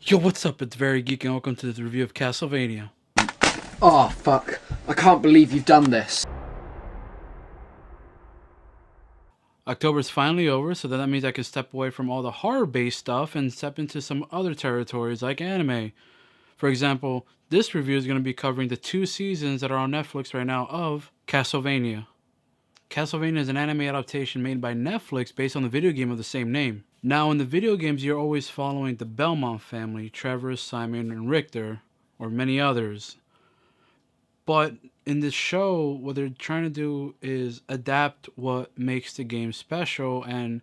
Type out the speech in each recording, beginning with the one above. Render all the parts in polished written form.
Yo, what's up? It's Very Geek and welcome to this review of Castlevania. Oh, fuck. I can't believe you've done this. October's finally over, so that means I can step away from all the horror-based stuff and step into some other territories like anime. For example, this review is going to be covering the 2 seasons that are on Netflix right now of Castlevania. Castlevania is an anime adaptation made by Netflix based on the video game of the same name. Now, in the video games, you're always following the Belmont family, Trevor, Simon, and Richter, or many others. But in this show, what they're trying to do is adapt what makes the game special and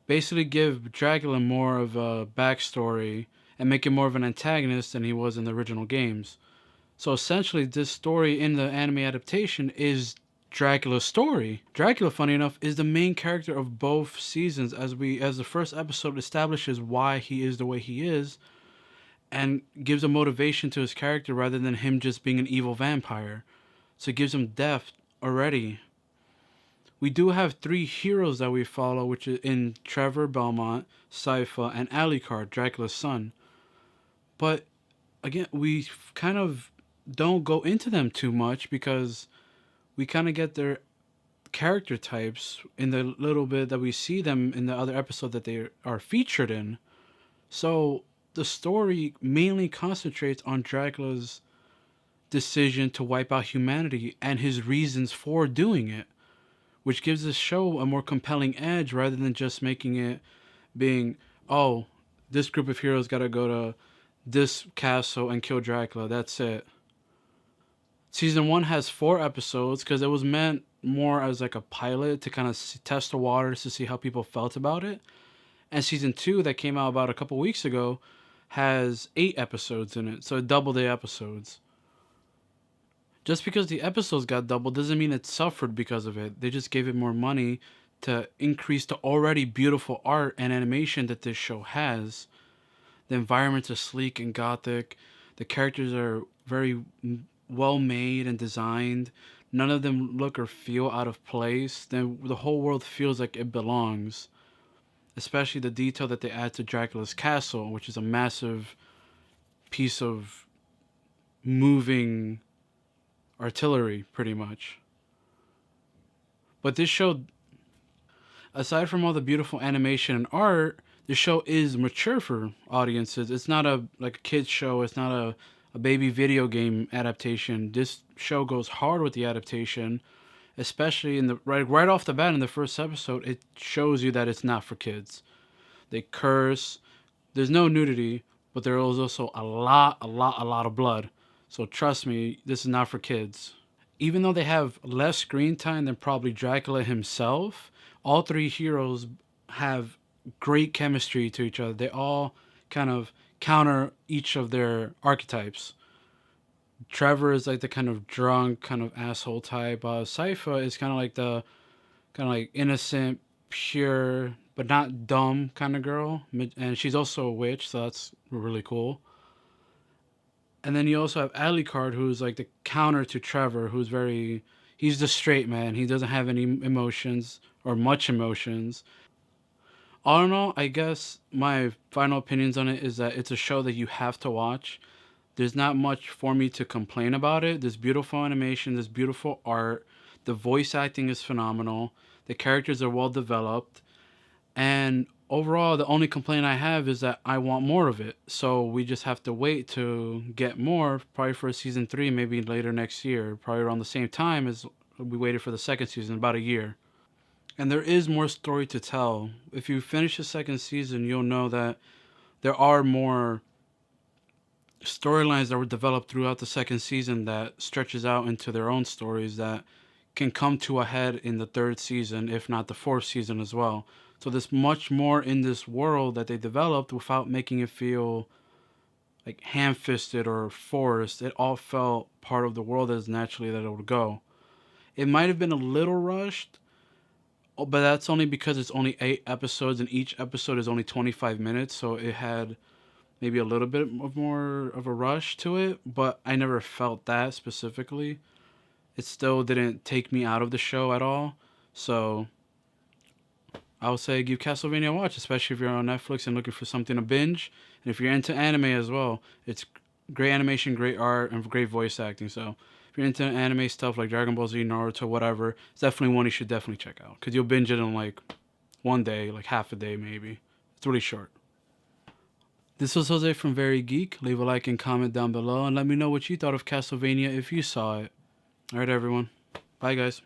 basically give Dracula more of a backstory and make him more of an antagonist than he was in the original games. So essentially, this story in the anime adaptation is Dracula's story. Dracula, funny enough, is the main character of both seasons, as the first episode establishes why he is the way he is and gives a motivation to his character rather than him just being an evil vampire. So it gives him depth already. We do have 3 heroes that we follow, which is in Trevor Belmont, Sypha, and Alucard, Dracula's son. But again, we kind of don't go into them too much because we kind of get their character types in the little bit that we see them in the other episode that they are featured in. So the story mainly concentrates on Dracula's decision to wipe out humanity and his reasons for doing it, which gives the show a more compelling edge rather than just making it being, oh, this group of heroes gotta go to this castle and kill Dracula. That's it. Season 1 has 4 episodes because it was meant more as like a pilot to kind of test the waters to see how people felt about it. And season 2 that came out about a couple weeks ago has 8 episodes in it, so it doubled the episodes. Just because the episodes got doubled doesn't mean it suffered because of it. They just gave it more money to increase the already beautiful art and animation that this show has. The environments are sleek and gothic. The characters are very well made and designed. None of them look or feel out of place. The whole world feels like it belongs. Especially the detail that they add to Dracula's castle, which is a massive piece of moving artillery, pretty much. But this show, aside from all the beautiful animation and art, the show is mature for audiences. It's not a like a kids show. It's not a baby video game adaptation. This show goes hard with the adaptation, especially in the right off the bat in the first episode. It shows you that it's not for kids. They curse. There's no nudity, but there is also a lot of blood. So trust me, this is not for kids. Even though they have less screen time than probably Dracula himself, all 3 heroes have great chemistry to each other. They all kind of counter each of their archetypes. Trevor is like the kind of drunk, kind of asshole type. Sypha is kind of like innocent, pure, but not dumb kind of girl. And she's also a witch, so that's really cool. And then you also have Alucard, who's like the counter to Trevor, he's the straight man. He doesn't have any emotions or much emotions. All in all, I guess my final opinions on it is that it's a show that you have to watch. There's not much for me to complain about it. There's beautiful animation, there's beautiful art, the voice acting is phenomenal, the characters are well developed, and overall, the only complaint I have is that I want more of it. So we just have to wait to get more, probably for season 3, maybe later next year, probably around the same time as we waited for the second season, about a year. And there is more story to tell. If you finish the second season, you'll know that there are more storylines that were developed throughout the second season that stretches out into their own stories that can come to a head in the third season, if not the fourth season as well. So there's much more in this world that they developed without making it feel like ham-fisted or forced. It all felt part of the world as naturally that it would go. It might have been a little rushed, but that's only because it's only 8 episodes and each episode is only 25 minutes. So it had maybe a little bit of more of a rush to it, but I never felt that specifically. It still didn't take me out of the show at all. So I would say give Castlevania a watch, especially if you're on Netflix and looking for something to binge. And if you're into anime as well, it's great animation, great art, and great voice acting. So if you're into anime stuff like Dragon Ball Z, Naruto, whatever, it's definitely one you should definitely check out. Because you'll binge it in like one day, like half a day maybe. It's really short. This was Jose from Very Geek. Leave a like and comment down below and let me know what you thought of Castlevania if you saw it. Alright, everyone. Bye, guys.